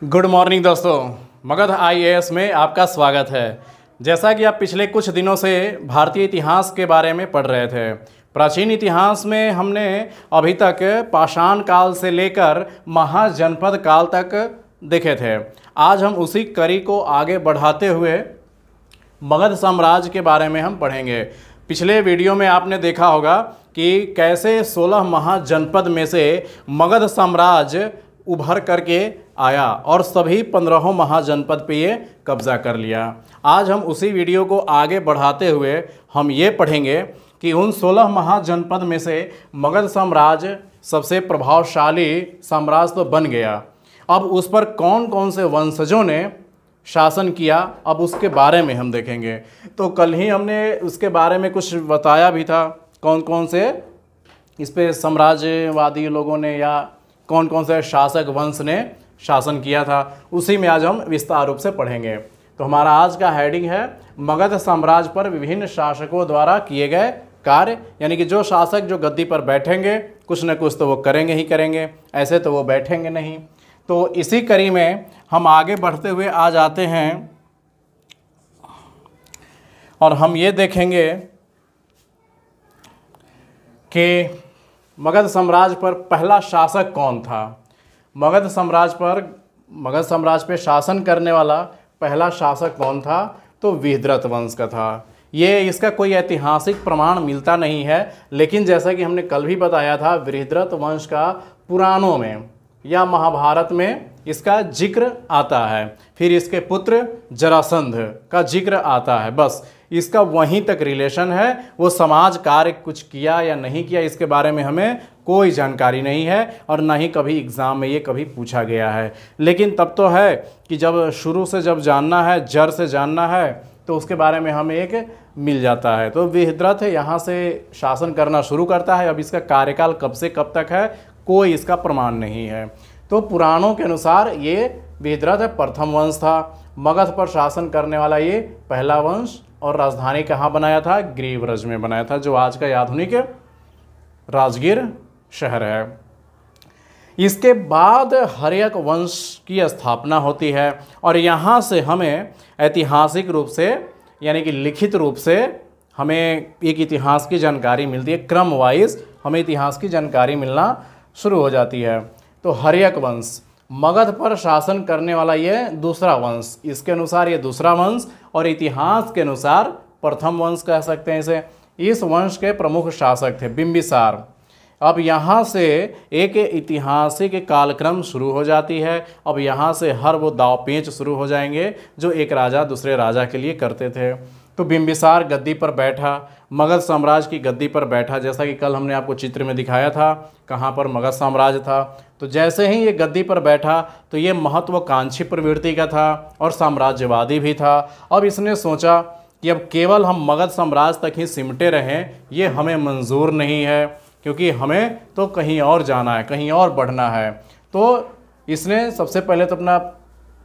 Good morning दोस्तों, Magadh IAS में आपका स्वागत है। जैसा कि आप पिछले कुछ दिनों से भारतीय इतिहास के बारे में पढ़ रहे थे, प्राचीन इतिहास में हमने अभी तक पाषाण काल से लेकर महाजनपद काल तक देखे थे। आज हम उसी कड़ी को आगे बढ़ाते हुए मगध साम्राज्य के बारे में हम पढ़ेंगे। पिछले वीडियो में आपने देखा होगा कि कैसे 16 महाजनपद में से मगध साम्राज्य उभर करके आया और सभी 15 महाजनपद पे ये कब्जा कर लिया। आज हम उसी वीडियो को आगे बढ़ाते हुए हम ये पढ़ेंगे कि उन 16 महाजनपद में से मगध साम्राज्य सबसे प्रभावशाली साम्राज्य तो बन गया। अब उस पर कौन कौन से वंशजों ने शासन किया, अब उसके बारे में हम देखेंगे। तो कल ही हमने उसके बारे में कुछ बताया भी था, कौन कौन से इस पे साम्राज्यवादी लोगों ने या कौन कौन से शासक वंश ने शासन किया था, उसी में आज हम विस्तार रूप से पढ़ेंगे। तो हमारा आज का हेडिंग है मगध साम्राज्य पर विभिन्न शासकों द्वारा किए गए कार्य, यानी कि जो शासक जो गद्दी पर बैठेंगे कुछ न कुछ तो वो करेंगे ही करेंगे, ऐसे तो वो बैठेंगे नहीं। तो इसी कड़ी में हम आगे बढ़ते हुए आ जाते हैं और हम ये देखेंगे कि मगध साम्राज्य पर पहला शासक कौन था। मगध साम्राज्य पे शासन करने वाला पहला शासक कौन था, तो विहद्रथ वंश का था। ये इसका कोई ऐतिहासिक प्रमाण मिलता नहीं है, लेकिन जैसा कि हमने कल भी बताया था, विहद्रथ वंश का पुराणों में या महाभारत में इसका जिक्र आता है। फिर इसके पुत्र जरासंध का जिक्र आता है। बस इसका वहीं तक रिलेशन है। वो समाज कार्य कुछ किया या नहीं किया इसके बारे में हमें कोई जानकारी नहीं है और ना ही कभी एग्ज़ाम में ये कभी पूछा गया है। लेकिन तब तो है कि जब शुरू से जब जानना है, जड़ से जानना है, तो उसके बारे में हमें एक मिल जाता है। तो विहद्रथ यहाँ से शासन करना शुरू करता है। अब इसका कार्यकाल कब से कब तक है कोई इसका प्रमाण नहीं है। तो पुराणों के अनुसार ये विहद्रथ प्रथम वंश था। मगध पर शासन करने वाला ये पहला वंश, और राजधानी कहाँ बनाया था, ग्रीव्रज में बनाया था, जो आज का आधुनिक राजगीर शहर है। इसके बाद हर्यक वंश की स्थापना होती है और यहाँ से हमें ऐतिहासिक रूप से यानी कि लिखित रूप से हमें एक इतिहास की जानकारी मिलती है। क्रम वाइज हमें इतिहास की जानकारी मिलना शुरू हो जाती है। तो हर्यक वंश मगध पर शासन करने वाला ये दूसरा वंश, इसके अनुसार ये दूसरा वंश, और इतिहास के अनुसार प्रथम वंश कह सकते हैं इसे। इस वंश के प्रमुख शासक थे बिंबिसार। अब यहाँ से एक ऐतिहासिक कालक्रम शुरू हो जाती है। अब यहाँ से हर वो दाव पेंच शुरू हो जाएंगे जो एक राजा दूसरे राजा के लिए करते थे। तो बिंबिसार गद्दी पर बैठा, मगध साम्राज्य की गद्दी पर बैठा, जैसा कि कल हमने आपको चित्र में दिखाया था कहाँ पर मगध साम्राज्य था। तो जैसे ही ये गद्दी पर बैठा तो ये महत्वाकांक्षी प्रवृत्ति का था और साम्राज्यवादी भी था। अब इसने सोचा कि अब केवल हम मगध साम्राज्य तक ही सिमटे रहें ये हमें मंजूर नहीं है, क्योंकि हमें तो कहीं और जाना है, कहीं और बढ़ना है। तो इसने सबसे पहले तो अपना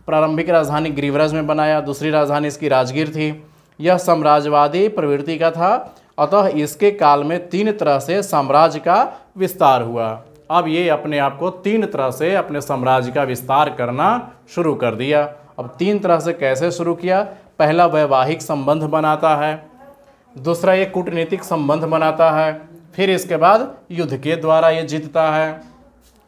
प्रारंभिक राजधानी ग्रीव्रज में बनाया, दूसरी राजधानी इसकी राजगीर थी। यह साम्राज्यवादी प्रवृत्ति का था, अतः इसके काल में 3 तरह से साम्राज्य का विस्तार हुआ। अब ये अपने आप को 3 तरह से अपने साम्राज्य का विस्तार करना शुरू कर दिया। अब 3 तरह से कैसे शुरू किया, पहला वैवाहिक संबंध बनाता है, दूसरा ये कूटनीतिक संबंध बनाता है, फिर इसके बाद युद्ध के द्वारा ये जीतता है।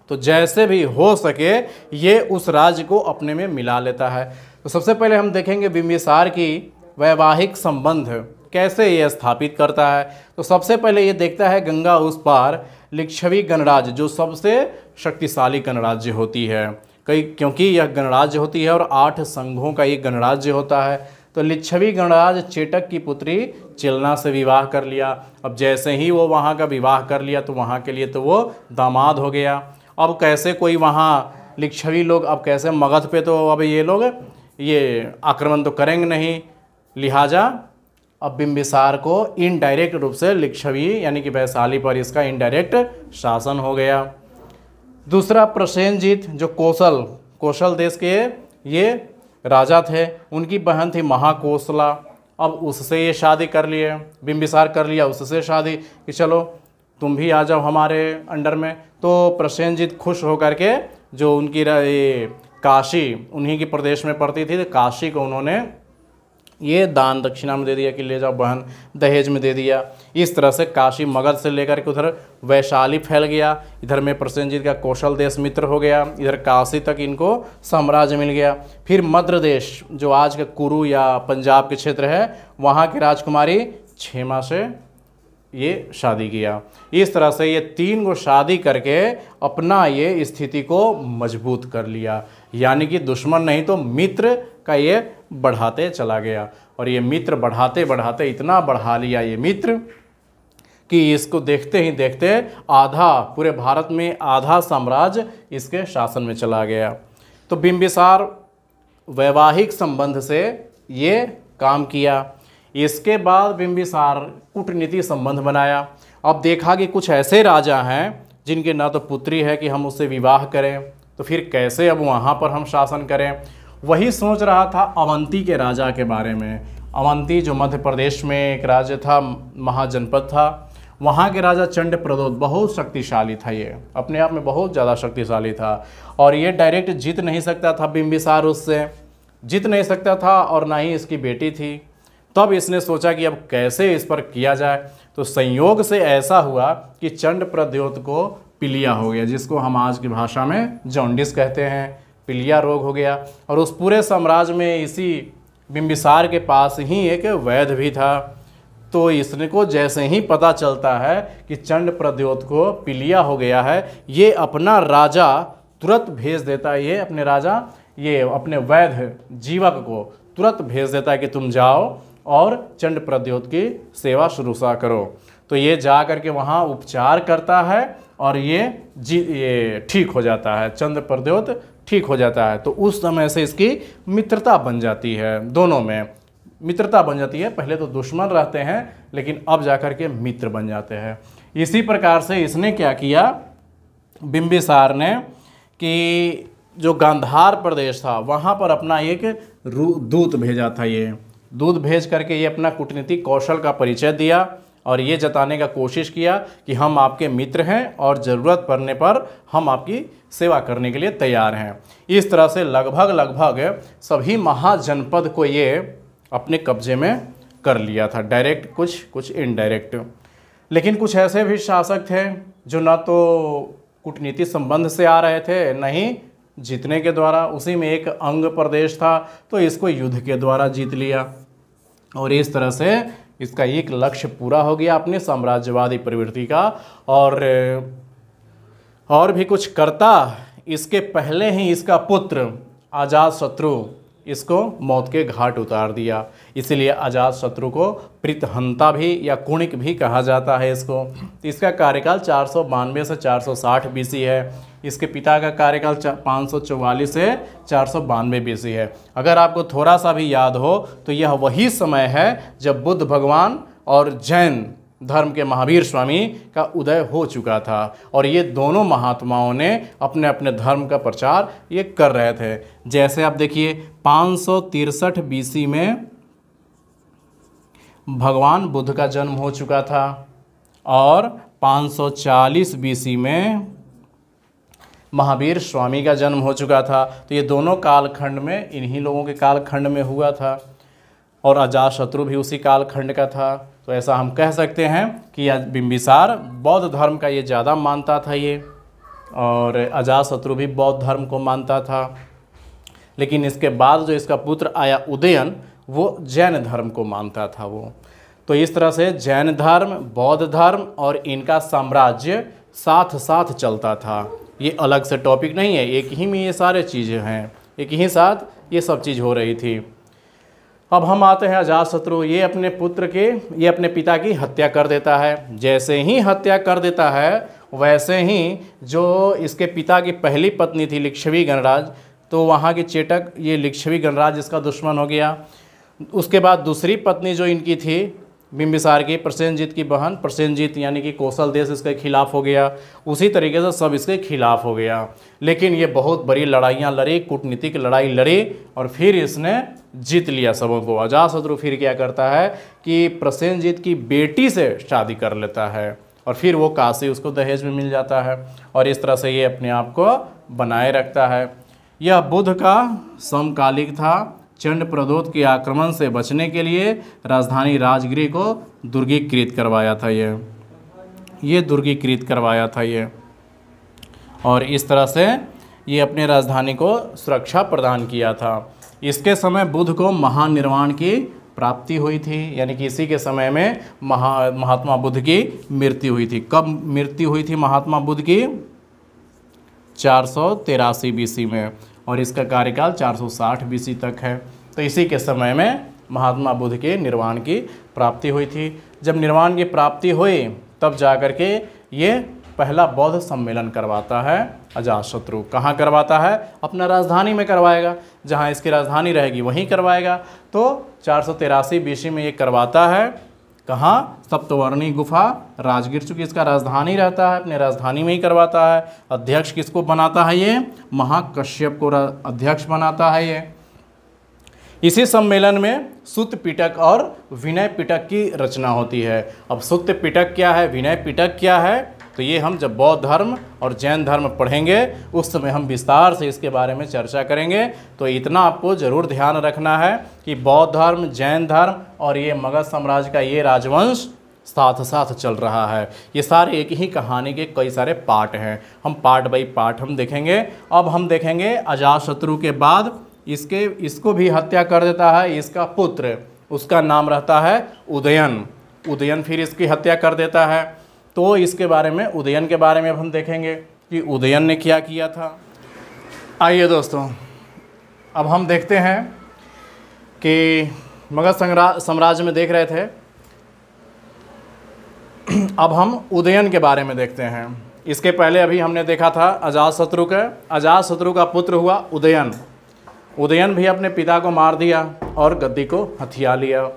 तो जैसे भी हो सके ये उस राज्य को अपने में मिला लेता है। तो सबसे पहले हम देखेंगे बिंबिसार की वैवाहिक संबंध कैसे ये स्थापित करता है। तो सबसे पहले ये देखता है गंगा उस पार लिच्छवी गणराज्य, जो सबसे शक्तिशाली गणराज्य होती है, क्योंकि यह गणराज्य होती है और 8 संघों का ये गणराज्य होता है। तो लिच्छवी गणराज्य चेटक की पुत्री चिलना से विवाह कर लिया। अब जैसे ही वो वहाँ का विवाह कर लिया तो वहाँ के लिए तो वो दामाद हो गया। अब कैसे कोई वहाँ लिच्छवी लोग, अब कैसे मगध पे तो अब ये लोग ये आक्रमण तो करेंगे नहीं, लिहाजा अब बिंबिसार को इनडायरेक्ट रूप से लिच्छवी यानी कि वैशाली पर इसका इनडायरेक्ट शासन हो गया। दूसरा प्रसेनजीत, जो कौशल देश के ये राजा थे, उनकी बहन थी महाकोसला। अब उससे ये शादी कर लिए, बिंबिसार कर लिया उससे शादी कि चलो तुम भी आ जाओ हमारे अंडर में। तो प्रसेनजीत खुश होकर के जो उनकी काशी उन्हीं के प्रदेश में पड़ती थी, तो काशी को उन्होंने ये दान दक्षिणा में दे दिया कि ले जाओ बहन, दहेज में दे दिया। इस तरह से काशी मगध से लेकर के उधर वैशाली फैल गया, इधर में प्रसेनजीत का कौशल देश मित्र हो गया, इधर काशी तक इनको साम्राज्य मिल गया। फिर मध्य देश जो आज का कुरु या पंजाब के क्षेत्र है, वहाँ की राजकुमारी क्षेमा से ये शादी किया। इस तरह से ये 3 गो शादी करके अपना ये स्थिति को मजबूत कर लिया, यानी कि दुश्मन नहीं तो मित्र का ये बढ़ाते चला गया। और ये मित्र बढ़ाते बढ़ाते इतना बढ़ा लिया ये मित्र कि इसको देखते ही देखते आधा, पूरे भारत में आधा साम्राज्य इसके शासन में चला गया। तो बिंबिसार वैवाहिक संबंध से ये काम किया। इसके बाद बिंबिसार कूटनीति संबंध बनाया। अब देखा कि कुछ ऐसे राजा हैं जिनके ना तो पुत्री है कि हम उससे विवाह करें, तो फिर कैसे अब वहाँ पर हम शासन करें। वही सोच रहा था अवंती के राजा के बारे में। अवंती जो मध्य प्रदेश में एक राज्य था, महाजनपद था, वहाँ के राजा चंडप्रद्योत बहुत शक्तिशाली था। ये अपने आप में बहुत ज़्यादा शक्तिशाली था और ये डायरेक्ट जीत नहीं सकता था, बिंबिसार उससे जीत नहीं सकता था और ना ही इसकी बेटी थी। तब इसने सोचा कि अब कैसे इस पर किया जाए। तो संयोग से ऐसा हुआ कि चंडप्रद्योत को पीलिया हो गया, जिसको हम आज की भाषा में जॉन्डिस कहते हैं, पीलिया रोग हो गया। और उस पूरे साम्राज्य में इसी बिंबिसार के पास ही एक वैद्य भी था। तो इसने को जैसे ही पता चलता है कि चंडप्रद्योत को पीलिया हो गया है, ये अपना राजा तुरंत भेज देता है, ये अपने राजा ये अपने वैद्य जीवक को तुरंत भेज देता है कि तुम जाओ और चंडप्रद्योत की सेवा शुरूसा करो। तो ये जा करके वहाँ उपचार करता है और ये ठीक हो जाता है, चंद्रप्रद्योत ठीक हो जाता है। तो उस समय से इसकी मित्रता बन जाती है, दोनों में मित्रता बन जाती है। पहले तो दुश्मन रहते हैं लेकिन अब जाकर के मित्र बन जाते हैं। इसी प्रकार से इसने क्या किया, बिंबिसार ने, कि जो गांधार प्रदेश था वहाँ पर अपना एक दूत भेजा था। ये दूत भेज करके ये अपना कूटनीतिक कौशल का परिचय दिया और ये जताने का कोशिश किया कि हम आपके मित्र हैं और ज़रूरत पड़ने पर हम आपकी सेवा करने के लिए तैयार हैं। इस तरह से लगभग सभी महाजनपद को ये अपने कब्जे में कर लिया था, डायरेक्ट कुछ इनडायरेक्ट। लेकिन कुछ ऐसे भी शासक थे जो ना तो कूटनीति संबंध से आ रहे थे, न ही जीतने के द्वारा। उसी में एक अंग प्रदेश था तो इसको युद्ध के द्वारा जीत लिया और इस तरह से इसका एक लक्ष्य पूरा हो गया अपने साम्राज्यवादी प्रवृत्ति का। और भी कुछ करता, इसके पहले ही इसका पुत्र अजातशत्रु इसको मौत के घाट उतार दिया। इसलिए अजातशत्रु को प्रीतहंता भी या कुणिक भी कहा जाता है इसको। इसका कार्यकाल 492 से 460 बीसी है। इसके पिता का कार्यकाल 544 से 492 बीसी है। अगर आपको थोड़ा सा भी याद हो तो यह वही समय है जब बुद्ध भगवान और जैन धर्म के महावीर स्वामी का उदय हो चुका था और ये दोनों महात्माओं ने अपने अपने धर्म का प्रचार ये कर रहे थे। जैसे आप देखिए 563 बीसी में भगवान बुद्ध का जन्म हो चुका था और 540 बीसी में महावीर स्वामी का जन्म हो चुका था। तो ये दोनों कालखंड में इन्हीं लोगों के कालखंड में हुआ था और अजातशत्रु भी उसी कालखंड का था। तो ऐसा हम कह सकते हैं कि बिंबिसार बौद्ध धर्म का ये ज़्यादा मानता था ये, और अजातशत्रु भी बौद्ध धर्म को मानता था। लेकिन इसके बाद जो इसका पुत्र आया उदयन, वो जैन धर्म को मानता था वो। तो इस तरह से जैन धर्म, बौद्ध धर्म और इनका साम्राज्य साथ साथ चलता था। ये अलग से टॉपिक नहीं है, एक ही में ये सारे चीज़ें हैं, एक ही साथ ये सब चीज़ हो रही थी। अब हम आते हैं अजातशत्रु। ये अपने पिता की हत्या कर देता है। जैसे ही हत्या कर देता है वैसे ही जो इसके पिता की पहली पत्नी थी लिच्छवी गणराज, तो वहाँ की चेटक ये लिच्छवी गणराज इसका दुश्मन हो गया। उसके बाद दूसरी पत्नी जो इनकी थी बिंबिसार की, प्रसेनजीत की बहन, प्रसेनजीत यानी कि कौशल देश इसके खिलाफ हो गया। उसी तरीके से सब इसके खिलाफ हो गया। लेकिन ये बहुत बड़ी लड़ाइयाँ लड़ी, कूटनीतिक लड़ाई लड़ी और फिर इसने जीत लिया सबों को। अजातशत्रु फिर क्या करता है कि प्रसेनजीत की बेटी से शादी कर लेता है और फिर वो काशी उसको दहेज में मिल जाता है और इस तरह से ये अपने आप को बनाए रखता है। यह बुद्ध का समकालिक था। चंड प्रदोत के आक्रमण से बचने के लिए राजधानी राजगृह को दुर्गीकृत करवाया था ये दुर्गीकृत करवाया था ये, और इस तरह से ये अपने राजधानी को सुरक्षा प्रदान किया था। इसके समय बुद्ध को महानिर्वाण की प्राप्ति हुई थी, यानी कि इसी के समय में महात्मा बुद्ध की मृत्यु हुई थी। कब मृत्यु हुई थी महात्मा बुद्ध की? 483 बीसी में, और इसका कार्यकाल 460 बीसी तक है। तो इसी के समय में महात्मा बुद्ध के निर्वाण की प्राप्ति हुई थी। जब निर्वाण की प्राप्ति हुई तब जाकर के ये पहला बौद्ध सम्मेलन करवाता है अजातशत्रु। कहाँ करवाता है? अपना राजधानी में करवाएगा, जहाँ इसकी राजधानी रहेगी वहीं करवाएगा। तो 483 बीसी में ये करवाता है। कहाँ? सप्तवर्णी गुफा राजगीर, चूँकि इसका राजधानी रहता है, अपने राजधानी में ही करवाता है। अध्यक्ष किसको बनाता है? ये महाकश्यप को अध्यक्ष बनाता है ये। इसी सम्मेलन में सुत्त पिटक और विनय पिटक की रचना होती है। अब सुत्त पिटक क्या है, विनय पिटक क्या है, तो ये हम जब बौद्ध धर्म और जैन धर्म पढ़ेंगे उस समय हम विस्तार से इसके बारे में चर्चा करेंगे। तो इतना आपको ज़रूर ध्यान रखना है कि बौद्ध धर्म, जैन धर्म और ये मगध साम्राज्य का ये राजवंश साथ साथ चल रहा है। ये सारे एक ही कहानी के कई सारे पार्ट हैं, हम पार्ट बाई पार्ट हम देखेंगे। अब हम देखेंगे अजातशत्रु के बाद इसको भी हत्या कर देता है इसका पुत्र, उसका नाम रहता है उदयन। उदयन फिर इसकी हत्या कर देता है। तो इसके बारे में, उदयन के बारे में अब हम देखेंगे कि उदयन ने क्या किया था। आइए दोस्तों, अब हम देखते हैं कि मगध साम्राज्य में देख रहे थे, अब हम उदयन के बारे में देखते हैं। इसके पहले अभी हमने देखा था अजातशत्रु का पुत्र हुआ उदयन। उदयन भी अपने पिता को मार दिया और गद्दी को हथिया लिया।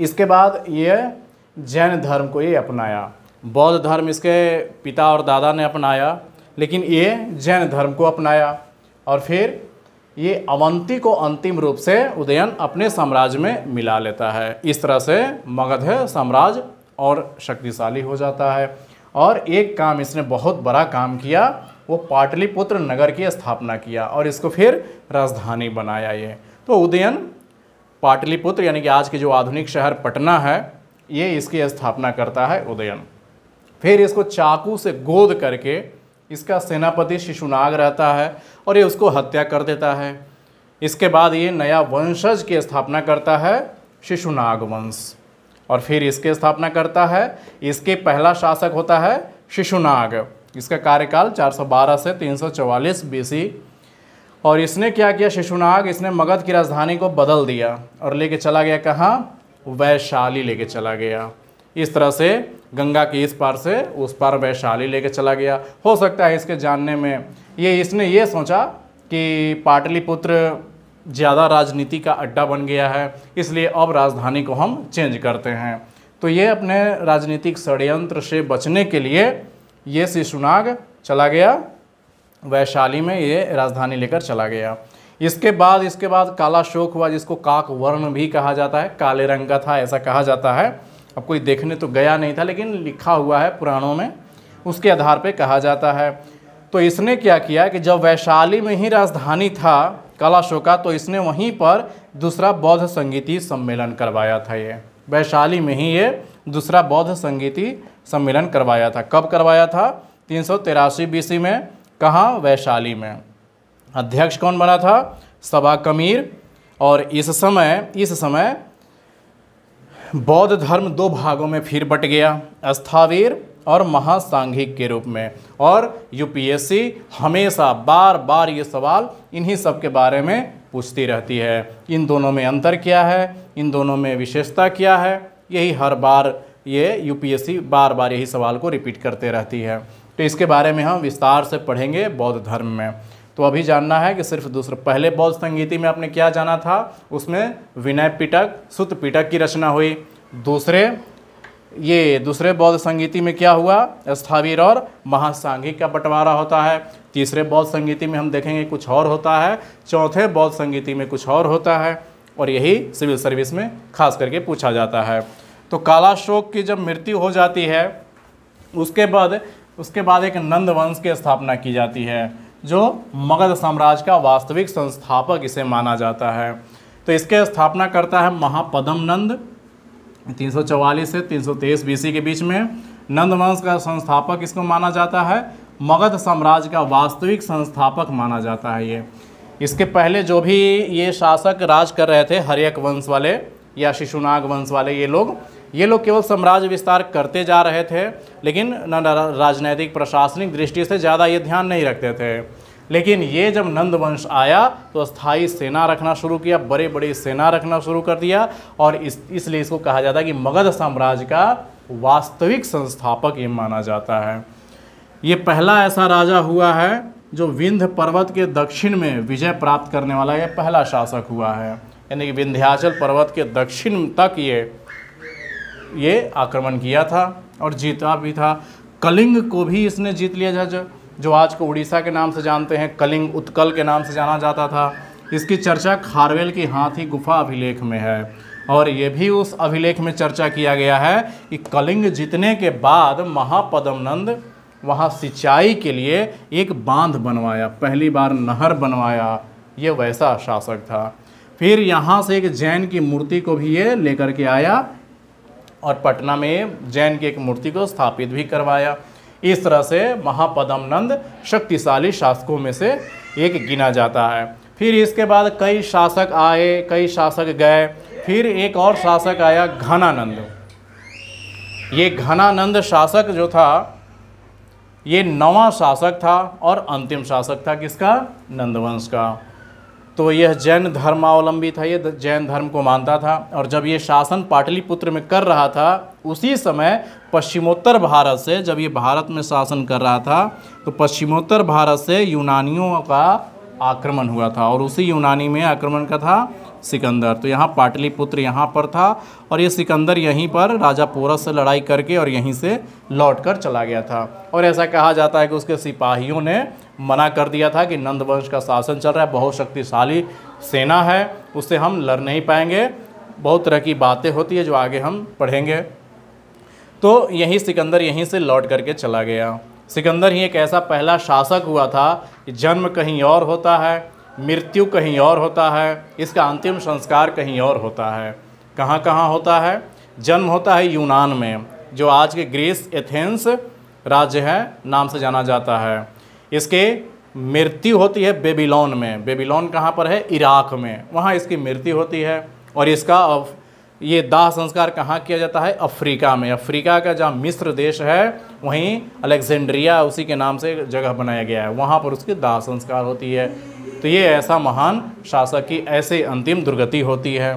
इसके बाद ये जैन धर्म को ये अपनाया। बौद्ध धर्म इसके पिता और दादा ने अपनाया, लेकिन ये जैन धर्म को अपनाया। और फिर ये अवंती को अंतिम रूप से उदयन अपने साम्राज्य में मिला लेता है। इस तरह से मगध साम्राज्य और शक्तिशाली हो जाता है। और एक काम इसने बहुत बड़ा काम किया, वो पाटलिपुत्र नगर की स्थापना किया और इसको फिर राजधानी बनाया ये। तो उदयन पाटलिपुत्र यानी कि आज के जो आधुनिक शहर पटना है, ये इसकी स्थापना करता है उदयन। फिर इसको चाकू से गोद करके इसका सेनापति शिशुनाग रहता है और ये उसको हत्या कर देता है। इसके बाद ये नया वंशज की स्थापना करता है, शिशुनाग वंश, और फिर इसकी स्थापना करता है। इसके पहला शासक होता है शिशुनाग। इसका कार्यकाल 412 से 344 बीसी। और इसने क्या किया शिशुनाग, इसने मगध की राजधानी को बदल दिया और लेके चला गया कहाँ? वैशाली लेके चला गया। इस तरह से गंगा के इस पार से उस पार वैशाली लेके चला गया। हो सकता है इसके जानने में इसने ये सोचा कि पाटलिपुत्र ज़्यादा राजनीति का अड्डा बन गया है, इसलिए अब राजधानी को हम चेंज करते हैं। तो ये अपने राजनीतिक षड्यंत्र से बचने के लिए ये शिशुनाग चला गया वैशाली में, ये राजधानी लेकर चला गया। इसके बाद काला शोक हुआ, जिसको काक वर्ण भी कहा जाता है, काले रंग का था ऐसा कहा जाता है। अब कोई देखने तो गया नहीं था, लेकिन लिखा हुआ है पुराणों में, उसके आधार पे कहा जाता है। तो इसने क्या किया कि जब वैशाली में ही राजधानी था कालाशोका, तो इसने वहीं पर दूसरा बौद्ध संगीति सम्मेलन करवाया था। ये वैशाली में ही ये दूसरा बौद्ध संगीति सम्मेलन करवाया था। कब करवाया था? 383 बीसी में। कहाँ? वैशाली में। अध्यक्ष कौन बना था? सबा कमीर। और इस समय बौद्ध धर्म दो भागों में फिर बट गया, स्थावीर और महासांघिक के रूप में। और यूपीएससी हमेशा बार बार ये सवाल इन्हीं सब के बारे में पूछती रहती है। इन दोनों में अंतर क्या है, इन दोनों में विशेषता क्या है, यही हर बार ये यूपीएससी बार बार यही सवाल को रिपीट करते रहती है। तो इसके बारे में हम विस्तार से पढ़ेंगे बौद्ध धर्म में। तो अभी जानना है कि सिर्फ पहले बौद्ध संगीति में आपने क्या जाना था, उसमें विनय पिटक, सुत्त पिटक की रचना हुई। दूसरे बौद्ध संगीति में क्या हुआ? स्थावीर और महासांघिक का बंटवारा होता है। तीसरे बौद्ध संगीति में हम देखेंगे कुछ और होता है। चौथे बौद्ध संगीति में कुछ और होता है, और यही सिविल सर्विस में खास करके पूछा जाता है। तो कालाशोक की जब मृत्यु हो जाती है, उसके बाद एक नंद वंश की स्थापना की जाती है। जो मगध साम्राज्य का वास्तविक संस्थापक इसे माना जाता है। तो इसके स्थापना करता है महापद्म नंद 344 से 323 बीसी के बीच में। नंद वंश का संस्थापक इसको माना जाता है, मगध साम्राज्य का वास्तविक संस्थापक माना जाता है ये। इसके पहले जो भी ये शासक राज कर रहे थे, हर्यक वंश वाले या शिशुनाग वंश वाले, ये लोग केवल साम्राज्य विस्तार करते जा रहे थे, लेकिन राजनैतिक प्रशासनिक दृष्टि से ज़्यादा ये ध्यान नहीं रखते थे। लेकिन ये जब नंद वंश आया तो स्थायी सेना रखना शुरू किया, बड़े बड़ी सेना रखना शुरू कर दिया, और इसलिए इसको कहा जाता है कि मगध साम्राज्य का वास्तविक संस्थापक ये माना जाता है। ये पहला ऐसा राजा हुआ है जो विंध्य पर्वत के दक्षिण में विजय प्राप्त करने वाला ये पहला शासक हुआ है, यानी कि विंध्याचल पर्वत के दक्षिण तक ये आक्रमण किया था और जीता भी था। कलिंग को भी इसने जीत लिया, जो आज को उड़ीसा के नाम से जानते हैं, कलिंग उत्कल के नाम से जाना जाता था। इसकी चर्चा खारवेल की हाथी गुफा अभिलेख में है, और ये भी उस अभिलेख में चर्चा किया गया है कि कलिंग जीतने के बाद महापद्म नंद वहाँ सिंचाई के लिए एक बांध बनवाया, पहली बार नहर बनवाया, ये वैसा शासक था। फिर यहाँ से एक जैन की मूर्ति को भी ये लेकर के आया और पटना में जैन की एक मूर्ति को स्थापित भी करवाया। इस तरह से महापद्म नंद शक्तिशाली शासकों में से एक गिना जाता है। फिर इसके बाद कई शासक आए, कई शासक गए। फिर एक और शासक आया, घनानंद। ये घनानंद शासक जो था ये 9वां शासक था और अंतिम शासक था किसका? नंदवंश का। तो यह जैन धर्मावलंबी था, ये जैन धर्म को मानता था। और जब ये शासन पाटलिपुत्र में कर रहा था, उसी समय पश्चिमोत्तर भारत से, जब ये भारत में शासन कर रहा था, तो पश्चिमोत्तर भारत से यूनानियों का आक्रमण हुआ था, और उसी यूनानी में आक्रमण का था सिकंदर। तो यहाँ पाटलिपुत्र यहाँ पर था, और ये सिकंदर यहीं पर राजा पोरस से लड़ाई करके और यहीं से लौट कर चला गया था। और ऐसा कहा जाता है कि उसके सिपाहियों ने मना कर दिया था कि नंदवंश का शासन चल रहा है, बहुत शक्तिशाली सेना है, उससे हम लड़ नहीं पाएंगे, बहुत तरह की बातें होती है जो आगे हम पढ़ेंगे। तो यही सिकंदर यहीं से लौट करके चला गया। सिकंदर ही एक ऐसा पहला शासक हुआ था कि जन्म कहीं और होता है, मृत्यु कहीं और होता है, इसका अंतिम संस्कार कहीं और होता है। कहाँ कहाँ होता है? जन्म होता है यूनान में, जो आज के ग्रीस एथेंस राज्य है नाम से जाना जाता है। इसके मृत्यु होती है बेबीलोन में। बेबीलोन कहाँ पर है? इराक में, वहाँ इसकी मृत्यु होती है। और इसका ये दाह संस्कार कहाँ किया जाता है? अफ्रीका में। अफ्रीका का जहाँ मिस्र देश है, वहीं अलेक्जेंड्रिया उसी के नाम से जगह बनाया गया है, वहाँ पर उसकी दाह संस्कार होती है। तो ये ऐसा महान शासक की ऐसे अंतिम दुर्गति होती है।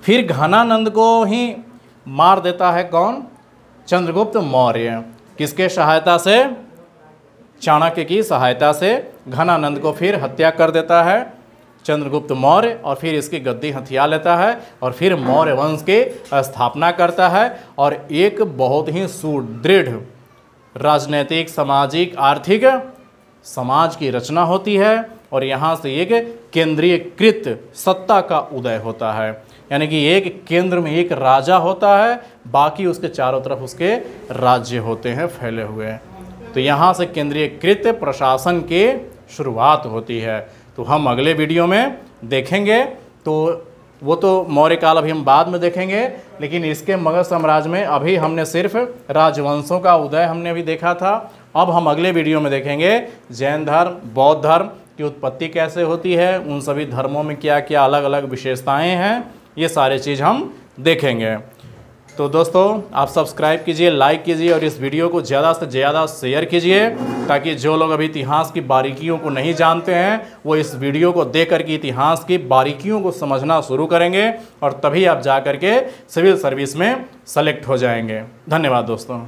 फिर घनानंद को ही मार देता है कौन? चंद्रगुप्त मौर्य। किसके सहायता से? चाणक्य की सहायता से घनानंद को फिर हत्या कर देता है चंद्रगुप्त मौर्य, और फिर इसकी गद्दी हथिया लेता है, और फिर मौर्य वंश की स्थापना करता है। और एक बहुत ही सुदृढ़ राजनीतिक, सामाजिक, आर्थिक समाज की रचना होती है, और यहाँ से एक केंद्रीयकृत सत्ता का उदय होता है। यानी कि एक केंद्र में एक राजा होता है, बाकी उसके चारों तरफ उसके राज्य होते हैं फैले हुए। तो यहाँ से केंद्रीयकृत प्रशासन की शुरुआत होती है। तो हम अगले वीडियो में देखेंगे, तो वो तो मौर्य काल अभी हम बाद में देखेंगे, लेकिन इसके मगध साम्राज्य में अभी हमने सिर्फ राजवंशों का उदय हमने अभी देखा था। अब हम अगले वीडियो में देखेंगे जैन धर्म, बौद्ध धर्म की उत्पत्ति कैसे होती है, उन सभी धर्मों में क्या क्या अलग अलग विशेषताएं हैं, ये सारे चीज़ हम देखेंगे। तो दोस्तों, आप सब्सक्राइब कीजिए, लाइक कीजिए, और इस वीडियो को ज़्यादा से ज़्यादा शेयर कीजिए, ताकि जो लोग अभी इतिहास की बारीकियों को नहीं जानते हैं, वो इस वीडियो को देख करके इतिहास की बारीकियों को समझना शुरू करेंगे, और तभी आप जा करके सिविल सर्विस में सेलेक्ट हो जाएंगे। धन्यवाद दोस्तों।